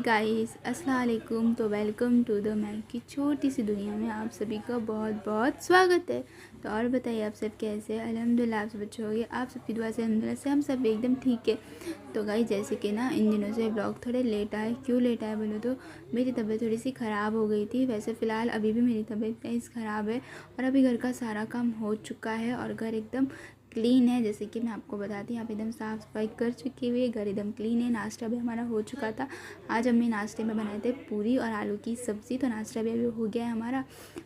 Guys अस्सलाम वालेकुम। तो वेलकम टू द मैक की छोटी सी दुनिया में आप सभी का बहुत बहुत स्वागत है। तो और बताइए आप सब कैसे हैं। अल्हम्दुलिल्लाह आप सब अच्छे हो गए, आप सबकी दुआ से अल्हम्दुलिल्लाह से हम सब एकदम ठीक है। तो गाइस जैसे कि ना इन दिनों से ब्लॉग थोड़े लेट आए। क्यों लेट आए बोलो तो मेरी तबीयत थोड़ी सी ख़राब हो गई थी। वैसे फ़िलहाल अभी भी मेरी तबीयत गाइस ख़राब है और अभी घर का सारा काम हो चुका है और घर एकदम क्लीन है। जैसे कि मैं आपको बताती हूँ, आप एकदम साफ़ सफाई कर चुकी हुई है, घर एकदम क्लीन है। नाश्ता भी हमारा हो चुका था। आज हमने नाश्ते में बनाए थे पूरी और आलू की सब्ज़ी। तो नाश्ता भी अभी हो गया है हमारा।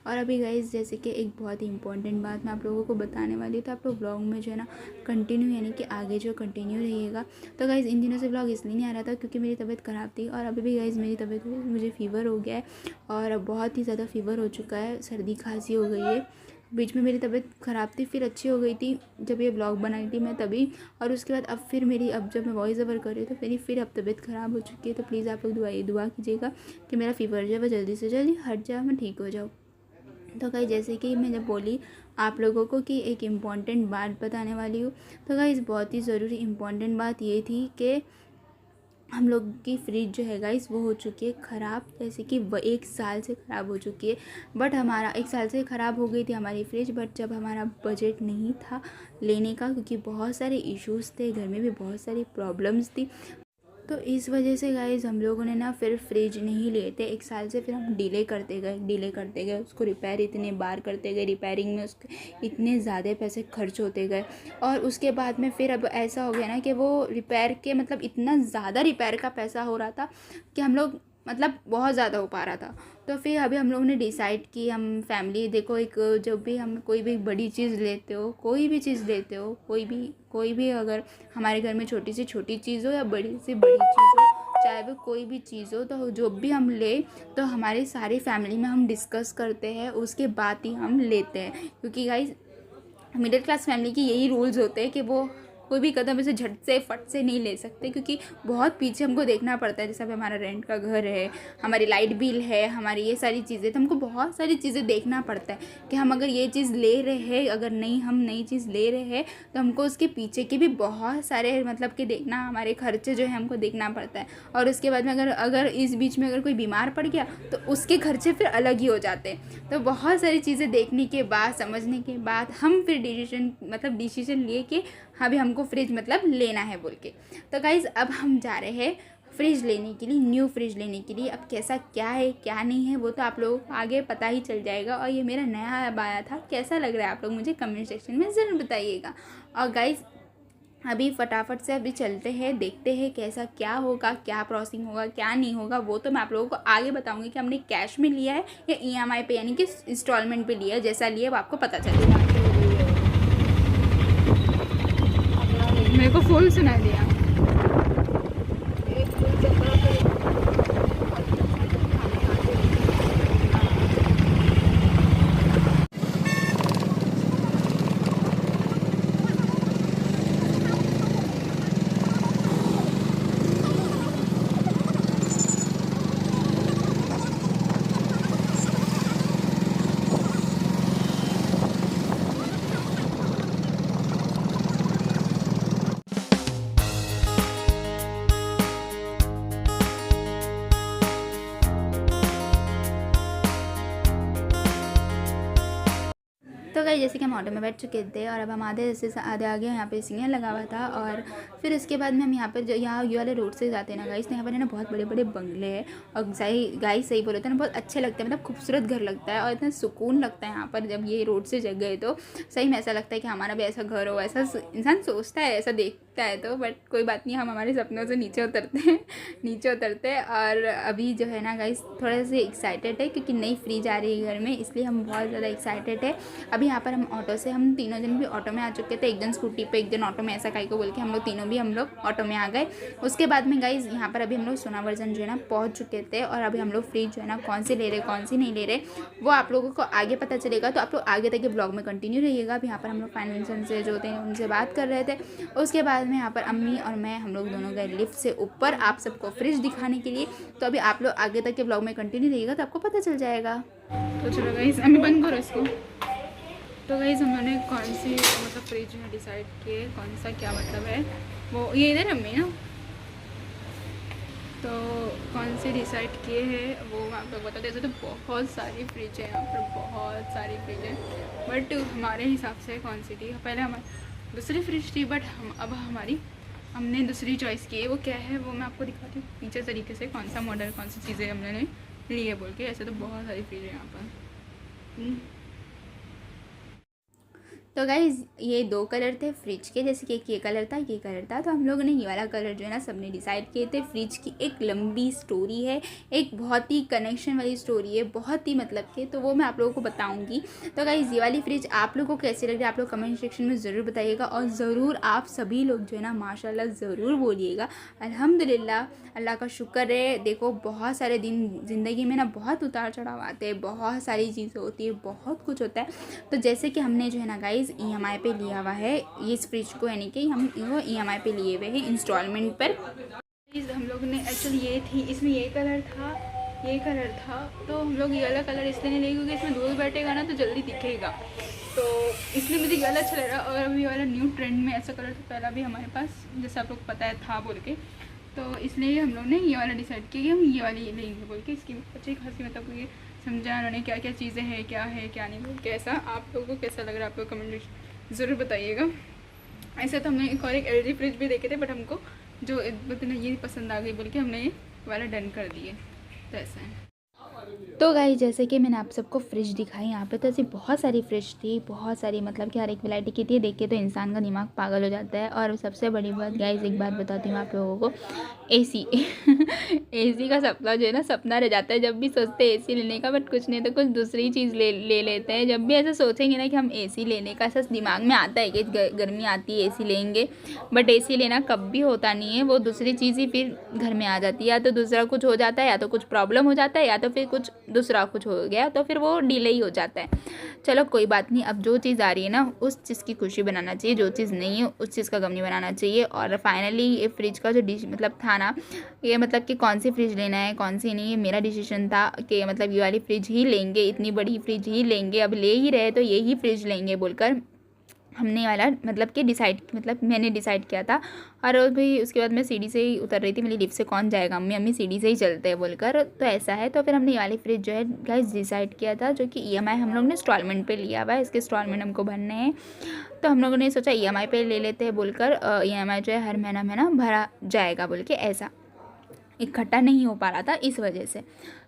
और अभी गाइस जैसे कि एक बहुत ही इंपॉर्टेंट बात मैं आप लोगों को बताने वाली हूँ, तो आप लोग ब्लॉग में जो है ना कंटिन्यू यानी कि आगे जो कंटिन्यू रहिएगा। तो गाइस इन दिनों से ब्लॉग इसलिए नहीं आ रहा था क्योंकि मेरी तबीयत ख़राब थी और अभी भी गाइस मेरी तबीयत मुझे फ़ीवर हो गया है और बहुत ही ज़्यादा फ़ीवर हो चुका है, सर्दी खांसी हो गई है। बीच में मेरी तबीयत ख़राब थी, फिर अच्छी हो गई थी जब ये ब्लॉग बनाई थी मैं तभी। और उसके बाद अब फिर मेरी अब जब मैं वॉइस ओवर कर रही हूँ तो मेरी फिर अब तबीयत ख़राब हो चुकी है। तो प्लीज़ आप लोग दुआ कीजिएगा कि मेरा फ़ीवर जो है वो जल्दी से जल्दी हट जाए, मैं ठीक हो जाऊँ। तो गाइस जैसे कि मैं जब बोली आप लोगों को कि एक इम्पॉर्टेंट बात बताने वाली हूँ, तो गाइस बहुत ही ज़रूरी इम्पॉर्टेंट बात ये थी कि हम लोग की फ्रिज जो है गाइस वो हो चुकी है ख़राब। जैसे कि वो 1 साल से ख़राब हो चुकी है। बट हमारा 1 साल से ख़राब हो गई थी हमारी फ्रिज, बट जब हमारा बजट नहीं था लेने का क्योंकि बहुत सारे इश्यूज़ थे, घर में भी बहुत सारी प्रॉब्लम्स थी, तो इस वजह से गाइज़ हम लोगों ने ना फिर फ्रिज नहीं लिए थे 1 साल से। फिर हम डिले करते गए उसको रिपेयर इतने बार करते गए, रिपेयरिंग में उसके इतने ज़्यादा पैसे खर्च होते गए। और उसके बाद में फिर अब ऐसा हो गया ना कि वो रिपेयर के मतलब इतना ज़्यादा रिपेयर का पैसा हो रहा था कि हम लोग मतलब बहुत ज़्यादा हो पा रहा था। तो फिर अभी हम लोगों ने डिसाइड की, हम फैमिली देखो एक जब भी हम कोई भी बड़ी चीज़ लेते हो, कोई भी चीज़ लेते हो, कोई भी अगर हमारे घर में छोटी से छोटी चीज़ हो या बड़ी से बड़ी चीज़ हो, चाहे वो कोई भी चीज़ हो, तो जो भी हम ले तो हमारी सारी फैमिली में हम डिस्कस करते हैं, उसके बाद ही हम लेते हैं। क्योंकि गाइस मिडिल क्लास फैमिली की यही रूल्स होते हैं कि वो कोई भी कदम ऐसे झट से फट से नहीं ले सकते क्योंकि बहुत पीछे हमको देखना पड़ता है। जैसे अभी हमारा रेंट का घर है, हमारी लाइट बिल है, हमारी ये सारी चीज़ें, तो हमको बहुत सारी चीज़ें देखना पड़ता है कि हम अगर ये चीज़ ले रहे हैं, अगर हम नई चीज़ ले रहे हैं तो हमको उसके पीछे के भी बहुत सारे मतलब कि देखना, हमारे खर्चे जो है हमको देखना पड़ता है। और उसके बाद में अगर इस बीच में अगर कोई बीमार पड़ गया तो उसके खर्चे फिर अलग ही हो जाते हैं। तो बहुत सारी चीज़ें देखने के बाद, समझने के बाद हम फिर डिसीजन लिए कि अभी हमको फ्रिज मतलब लेना है बोल के। तो गाइज़ अब हम जा रहे हैं फ्रिज लेने के लिए, न्यू फ्रिज लेने के लिए। अब कैसा क्या है क्या नहीं है वो तो आप लोगों को आगे पता ही चल जाएगा। और ये मेरा नया ऐप आया था, कैसा लग रहा है आप लोग मुझे कमेंट सेक्शन में ज़रूर बताइएगा। और गाइज़ अभी फटाफट से अभी चलते हैं, देखते हैं कैसा क्या होगा, क्या प्रोसेसिंग होगा, क्या नहीं होगा, वो तो मैं आप लोगों को आगे बताऊंगी कि हमने कैश में लिया है या EMI पे यानी कि इंस्टॉलमेंट पे लिया है। जैसा लिया वो आपको पता चलेगा। मेरे को फुल सुना दिया। तो गाइस जैसे कि हम ऑटो में बैठ चुके थे और अब हम आधे से आधे आगे यहाँ पे सिग्नल लगा हुआ था। और फिर उसके बाद में हम यहाँ पर जो यहाँ ये वाले रोड से जाते हैं ना गाइस, तो यहाँ पर है ना बहुत बड़े बड़े बंगले हैं और गाइस सही बोले तो ना बहुत अच्छे लगते हैं, मतलब खूबसूरत घर लगता है और इतना सुकून लगता है यहाँ पर जब ये रोड से जग गए। तो सही में ऐसा लगता है कि हमारा भी ऐसा घर हो, ऐसा इंसान सोचता है, ऐसा देखता है। तो बट कोई बात नहीं, हम हमारे सपनों से नीचे उतरते हैं। और अभी जो है ना गाइस थोड़ा से एक्साइटेड है क्योंकि नई फ्रिज आ रही है घर में, इसलिए हम बहुत ज़्यादा एक्साइटेड है। अभी यहाँ पर हम ऑटो से, हम तीनों जन भी ऑटो में आ चुके थे, एक जन स्कूटी पे एक जन ऑटो में, ऐसा काई को बोल के हम लोग ऑटो में आ गए। उसके बाद में गाइज यहाँ पर अभी हम लोग सोना वर्जन जो है ना पहुँच चुके थे और अभी हम लोग फ्रिज जो है ना कौन सी ले रहे कौन सी नहीं ले रहे वो आप लोगों को आगे पता चलेगा। तो आप लोग आगे तक के ब्लॉग में कंटिन्यू रहिएगा। अब यहाँ पर हम लोग फाइनेंशियल से जो थे उनसे बात कर रहे थे। उसके बाद में यहाँ पर अम्मी और मैं हम लोग दोनों गए लिफ्ट से ऊपर आप सबको फ्रिज दिखाने के लिए। तो अभी आप लोग आगे तक के ब्लॉग में कंटिन्यू रहिएगा तो आपको पता चल जाएगा। तो चलो गाइस अम्मी बंद करो इसको। तो गाइस हमने कौन सी मतलब फ्रिज में डिसाइड किए, कौन सा क्या मतलब है वो ये इधर अम्मी ना। तो कौन से डिसाइड किए हैं वो मैं आप लोग बता देते। तो बहुत सारी फ्रिज है यहाँ पर, बहुत सारी फ्रिज है, बट हमारे हिसाब से कौन सी थी, पहले हमारी दूसरी फ्रिज थी, बट अब हमने दूसरी चॉइस की है। वो क्या है वो मैं आपको दिखाती हूँ पीछे तरीके से, कौन सा मॉडल कौन सी चीज़ें हमने ली है बोल के। ऐसे तो बहुत सारी फ्रिज है यहाँ पर। तो गाइज़ ये दो कलर थे फ्रिज के, जैसे कि एक ये कलर था, ये कलर था। तो हम लोगों ने ये वाला कलर जो है ना सबने डिसाइड किए थे। फ्रिज की एक लंबी स्टोरी है, एक बहुत ही कनेक्शन वाली स्टोरी है, बहुत ही मतलब के, तो वो मैं आप लोगों को बताऊंगी। तो गाइज़ ये वाली फ्रिज आप लोगों को कैसी लग रही है आप लोग कमेंट सेक्शन में ज़रूर बताइएगा, और ज़रूर आप सभी लोग जो है ना माशाल्लाह ज़रूर बोलिएगा अल्हम्दुलिल्लाह। अल्लाह का शुक्र है। देखो बहुत सारे दिन ज़िंदगी में ना बहुत उतार चढ़ाव आते हैं, बहुत सारी चीज़ें होती है, बहुत कुछ होता है। तो जैसे कि हमने जो है ना गाइज़ EMI पे लिया हुआ है इस फ्रिज को, यानी कि हम वो EMI पे लिए हुए हैं इंस्टॉलमेंट पर। हम लोग ने एक्चुअली ये थी, इसमें ये कलर था, तो हम लोग ये वाला कलर इसलिए नहीं लिए क्योंकि इसमें दूर बैठेगा ना तो जल्दी दिखेगा, तो इसलिए मुझे ये वाला अच्छा लग रहा है। और अभी वाला न्यू ट्रेंड में ऐसा कलर तो पहला भी हमारे पास, जैसे आप लोग पता है था बोल के, तो इसलिए हम लोग ने ये वाला डिसाइड किया कि हम ये वाली लेंगे बोल के। इसकी अच्छी खासी मतलब ये समझा उन्होंने क्या क्या चीज़ें हैं, क्या है क्या नहीं बोल के। ऐसा आप लोगों को कैसा लग रहा है आप लोग कमेंट ज़रूर बताइएगा। ऐसे तो हमने एक और एक LG फ्रिज भी देखे थे, बट हमको जो ये पसंद आ गई बोल के हमने ये वाला डन कर दिए। तो ऐसा है। तो गाइस जैसे कि मैंने आप सबको फ्रिज दिखाई, यहाँ पे तो ऐसी बहुत सारी फ्रिज थी, बहुत सारी मतलब कि हर एक वैरायटी की थी। देख के तो इंसान का दिमाग पागल हो जाता है। और सबसे बड़ी बात गाइस, एक बात बताती हूँ आप लोगों को, AC AC का सपना जो है ना सपना रह जाता है। जब भी सोचते हैं AC लेने का, बट कुछ नहीं तो कुछ दूसरी चीज़ ले लेते हैं। जब भी ऐसा सोचेंगे ना कि हम AC लेने का, ऐसा दिमाग में आता है कि गर्मी आती है AC लेंगे, बट AC लेना कभी होता नहीं है। वो दूसरी चीज़ ही फिर घर में आ जाती है, या तो दूसरा कुछ हो जाता है, या तो कुछ प्रॉब्लम हो जाता है, या तो फिर कुछ दूसरा कुछ हो गया, तो फिर वो डिले ही हो जाता है। चलो कोई बात नहीं, अब जो चीज़ आ रही है ना उस चीज़ की खुशी बनाना चाहिए, जो चीज़ नहीं है उस चीज़ का गम नहीं बनाना चाहिए। और फाइनली ये फ्रिज का जो डिश मतलब था ना, ये मतलब कि कौन सी फ्रिज लेना है कौन सी नहीं, ये मेरा डिसीजन था कि मतलब ये वाली फ्रिज ही लेंगे, इतनी बड़ी फ्रिज ही लेंगे, अब ले ही रहे तो यही फ्रिज लेंगे बोलकर हमने वाला मतलब कि मैंने डिसाइड किया था। और भी उसके बाद मैं सीढ़ी से ही उतर रही थी, मेरी लिफ्ट से कौन जाएगा, अम्मी सीढ़ी से ही चलते हैं बोलकर। तो ऐसा है, तो फिर हमने ये वाली फ्रिज जो है गाइस डिसाइड किया था, जो कि EMI हम लोग ने इंस्टॉलमेंट पे लिया हुआ है। इसके इंस्टॉलमेंट हमको भरने हैं, तो हम लोगों ने सोचा EMI पे ले लेते हैं बोलकर। EMI जो है हर महीना भरा जाएगा बोल के, ऐसा इकट्ठा नहीं हो पा रहा था इस वजह से।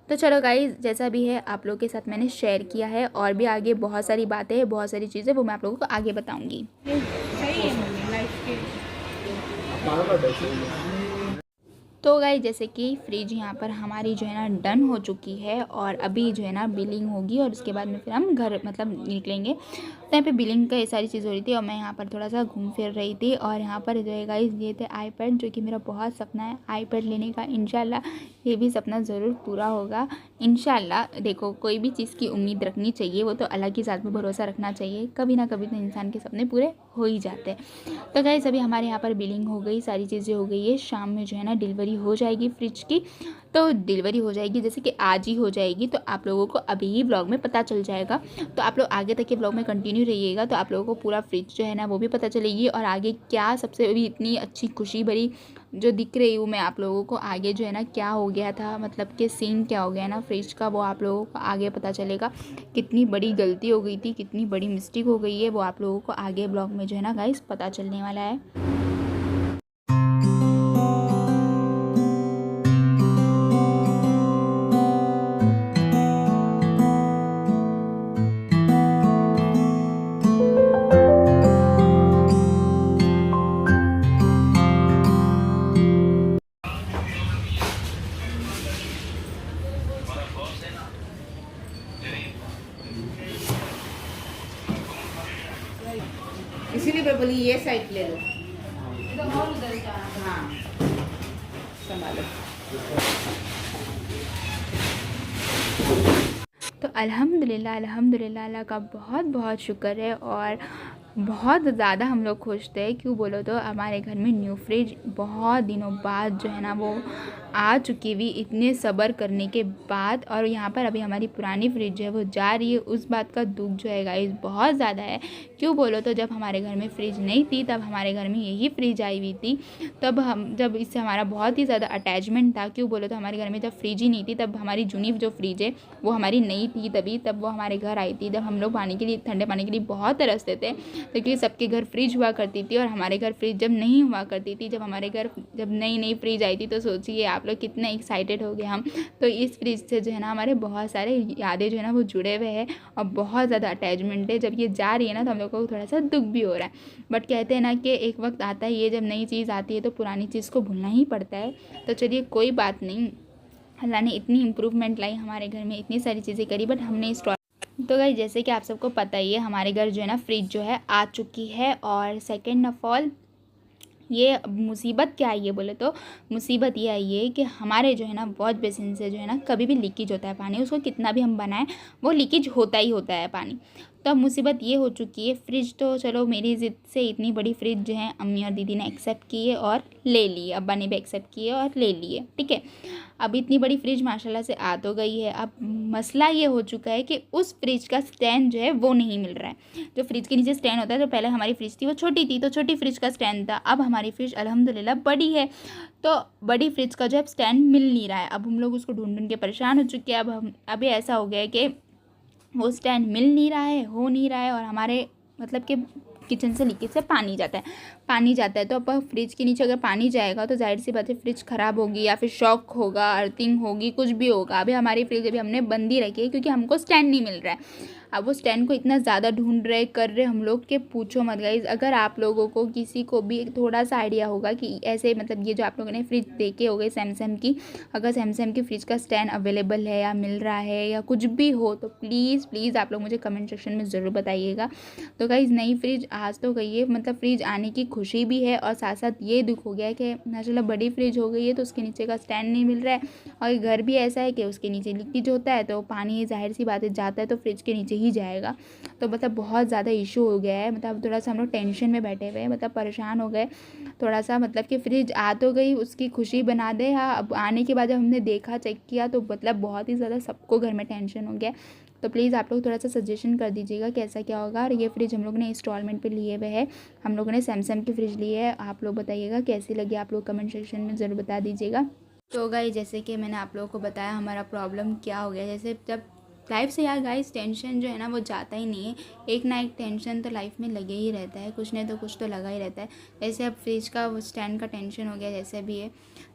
तो चलो गाइस जैसा भी है आप लोगों के साथ मैंने शेयर किया है, और भी आगे बहुत सारी बातें हैं, बहुत सारी चीज़ें, वो मैं आप लोगों को आगे बताऊंगी। तो गाइस जैसे कि फ्रिज यहाँ पर हमारी जो है ना डन हो चुकी है, और अभी जो है ना बिलिंग होगी, और उसके बाद में फिर हम घर मतलब निकलेंगे। तो यहाँ पे बिलिंग का ये सारी चीज़ हो रही थी, और मैं यहाँ पर थोड़ा सा घूम फिर रही थी। और यहाँ पर जो है गाइस ये थे iPad, जो कि मेरा बहुत सपना है iPad लेने का। इंशाल्लाह ये भी सपना ज़रूर पूरा होगा इंशाल्लाह। देखो कोई भी चीज़ की उम्मीद रखनी चाहिए, वो तो अल्लाह की ज़ात में भरोसा रखना चाहिए, कभी ना कभी तो इंसान के सपने पूरे हो ही जाते हैं। तो गाइस अभी हमारे यहाँ पर बिलिंग हो गई, सारी चीज़ें हो गई है। शाम में जो है ना डिलीवरी हो जाएगी फ्रिज की, तो डिलीवरी हो जाएगी जैसे कि आज ही हो जाएगी, तो आप लोगों को अभी ही ब्लॉग में पता चल जाएगा। तो आप लोग आगे तक के ब्लॉग में कंटिन्यू रहिएगा, तो आप लोगों को पूरा फ्रिज जो है ना वो भी पता चलेगी, और आगे क्या सबसे अभी इतनी अच्छी खुशी भरी जो दिख रही हूँ मैं आप लोगों को, आगे जो है ना क्या हो गया था, मतलब कि सीन क्या हो गया ना फ्रिज का, वो आप लोगों को आगे पता चलेगा। कितनी बड़ी गलती हो गई थी, कितनी बड़ी मिस्टेक हो गई है, वो आप लोगों को आगे ब्लॉग में जो है ना गाइस पता चलने वाला है। इसीलिए मैं बोली ये साइड ले लो, हाँ संभालो। तो अल्हम्दुलिल्लाह अल्हम्दुलिल्लाह अल्लाह का बहुत बहुत शुक्र है। और बहुत ज़्यादा हम लोग खुश थे। क्यों बोलो तो हमारे घर में न्यू फ्रिज बहुत दिनों बाद जो है ना वो आ चुकी हुई, इतने सब्र करने के बाद। और यहाँ पर अभी हमारी पुरानी फ्रिज जो है वो जा रही है, उस बात का दुख जो है गाइस बहुत ज़्यादा है। क्यों बोलो तो जब हमारे घर में फ्रिज नहीं थी तब हमारे घर में यही फ्रिज आई हुई थी, जब इससे हमारा बहुत ही ज़्यादा अटैचमेंट था। क्यों बोलो तो हमारे घर में जब फ्रिज ही नहीं थी तब हमारी जूनी जो फ्रिज है वो हमारी नहीं थी, तब वो हमारे घर आई थी। जब हम लोग पानी के लिए, ठंडे पानी के लिए बहुत तरसते थे, क्योंकि सबके घर फ्रिज हुआ करती थी और हमारे घर फ्रिज जब नहीं हुआ करती थी, जब हमारे घर जब नई नई फ्रिज आई थी, तो सोचिए आप लोग कितने एक्साइटेड हो गए हम। तो इस फ्रिज से जो है ना हमारे बहुत सारे यादें जो है ना वो जुड़े हुए हैं और बहुत ज़्यादा अटैचमेंट है। जब ये जा रही है ना तो हम लोग को थोड़ा सा दुख भी हो रहा है, बट कहते हैं ना कि एक वक्त आता है, ये जब नई चीज़ आती है तो पुरानी चीज़ को भूलना ही पड़ता है। तो चलिए कोई बात नहीं, अल्लाह ने इतनी इम्प्रूवमेंट लाई हमारे घर में, इतनी सारी चीज़ें करी, बट हमने इस तो गाइस जैसे कि आप सबको पता ही है हमारे घर जो है ना फ्रिज जो है आ चुकी है। और सेकेंड ऑफ ऑल ये मुसीबत क्या आई है बोले तो मुसीबत ये आई है कि हमारे जो है ना वॉश बेसिन से जो है ना कभी भी लीकेज होता है पानी, उसको कितना भी हम बनाएं वो लीकेज होता ही होता है पानी। तो अब मुसीबत ये हो चुकी है, फ्रिज तो चलो मेरी ज़िद से इतनी बड़ी फ्रिज जो है अम्मी और दीदी ने एक्सेप्ट की है और ले ली है, अब्बा ने भी एक्सेप्ट की है और ले ली है, ठीक है। अब इतनी बड़ी फ्रिज माशाल्लाह से आ तो गई है। अब मसला ये हो चुका है कि उस फ्रिज का स्टैंड जो है वो नहीं मिल रहा है। जो फ्रिज के नीचे स्टैंड होता है, जो पहले हमारी फ्रिज थी वो छोटी थी, तो छोटी फ्रिज का स्टैंड था। अब हमारी फ्रिज अल्हम्दुलिल्लाह बड़ी है, तो बड़ी फ्रिज का जो है स्टैंड मिल नहीं रहा है। अब हम लोग उसको ढूंढ ढूंढ के परेशान हो चुके हैं। अभी ऐसा हो गया है कि वो स्टैंड मिल नहीं रहा है, हो नहीं रहा है, और हमारे मतलब कि किचन से लीकेज से पानी जाता है। तो अब फ्रिज के नीचे अगर पानी जाएगा तो जाहिर सी बात है फ्रिज ख़राब होगी या फिर शॉक होगा, अर्थिंग होगी, कुछ भी होगा। अभी हमारी फ्रिज अभी हमने बंद ही रखी है क्योंकि हमको स्टैंड नहीं मिल रहा है। अब वो स्टैंड को इतना ज़्यादा ढूंढ रहे कर रहे हम लोग के पूछो मत गाइस। अगर आप लोगों को किसी को भी थोड़ा सा आइडिया होगा कि ऐसे मतलब ये जो आप लोगों ने फ्रिज देखे हो गए सैमसंग की, अगर सैमसंग की फ्रिज का स्टैंड अवेलेबल है या मिल रहा है या कुछ भी हो तो प्लीज़ प्लीज़ आप लोग मुझे कमेंट सेक्शन में ज़रूर बताइएगा। तो गाइस नई फ्रिज आज तो गई है, मतलब फ्रिज आने की खुशी भी है और साथ साथ ये दुख हो गया है कि माशाल्लाह बड़ी फ्रिज हो गई है तो उसके नीचे का स्टैंड नहीं मिल रहा है। और घर भी ऐसा है कि उसके नीचे लीकेज होता है तो पानी जाहिर सी बात है जाता है तो फ्रिज के नीचे ही जाएगा। तो मतलब बहुत ज़्यादा इशू हो गया है, मतलब थोड़ा सा हम लोग टेंशन में बैठे हुए हैं, मतलब परेशान हो गए थोड़ा सा। मतलब कि फ्रिज आ तो गई, उसकी खुशी बना दे। हाँ, अब आने के बाद जब हमने देखा चेक किया तो मतलब बहुत ही ज़्यादा सबको घर में टेंशन हो गया। तो प्लीज़ आप लोग थोड़ा सा सजेशन कर दीजिएगा कैसा क्या होगा। और ये फ्रिज हम लोग ने इंस्टॉलमेंट पे लिए हुए है, हम लोगों ने सैमसंग की फ्रिज ली है। आप लोग बताइएगा कैसी लगी, आप लोग कमेंट सेक्शन में ज़रूर बता दीजिएगा। तो गाइस जैसे कि मैंने आप लोगों को बताया हमारा प्रॉब्लम क्या हो गया, जैसे जब लाइफ से यार गाइस टेंशन जो है ना वो जाता ही नहीं है। एक ना एक टेंशन तो लाइफ में लगे ही रहता है, कुछ नहीं तो कुछ तो लगा ही रहता है। जैसे अब फ्रिज का वो स्टैंड का टेंशन हो गया, जैसे भी है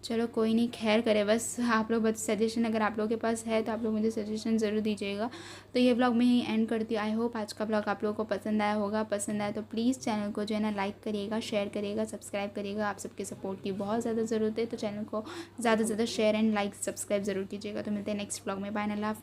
चलो कोई नहीं, खैर करे। बस आप लोग बस सजेशन अगर आप लोगों के पास है तो आप लोग मुझे सजेशन ज़रूर दीजिएगा। तो ये ब्लॉग मैं यहीं एंड करती हूँ। आई होप आज का ब्लॉग आप लोगों को पसंद आया होगा। पसंद आया तो प्लीज़ चैनल को जो है ना लाइक करिएगा, शेयर करिएगा, सब्सक्राइब करिएगा। आप सबके सपोर्ट की बहुत ज़्यादा ज़रूरत है, तो चैनल को ज़्यादा से ज़्यादा शेयर एंड लाइक सब्सक्राइब ज़रूर कीजिएगा। तो मिलते हैं नेक्स्ट ब्लॉग में। बाय, अल्लाह हाफिज़।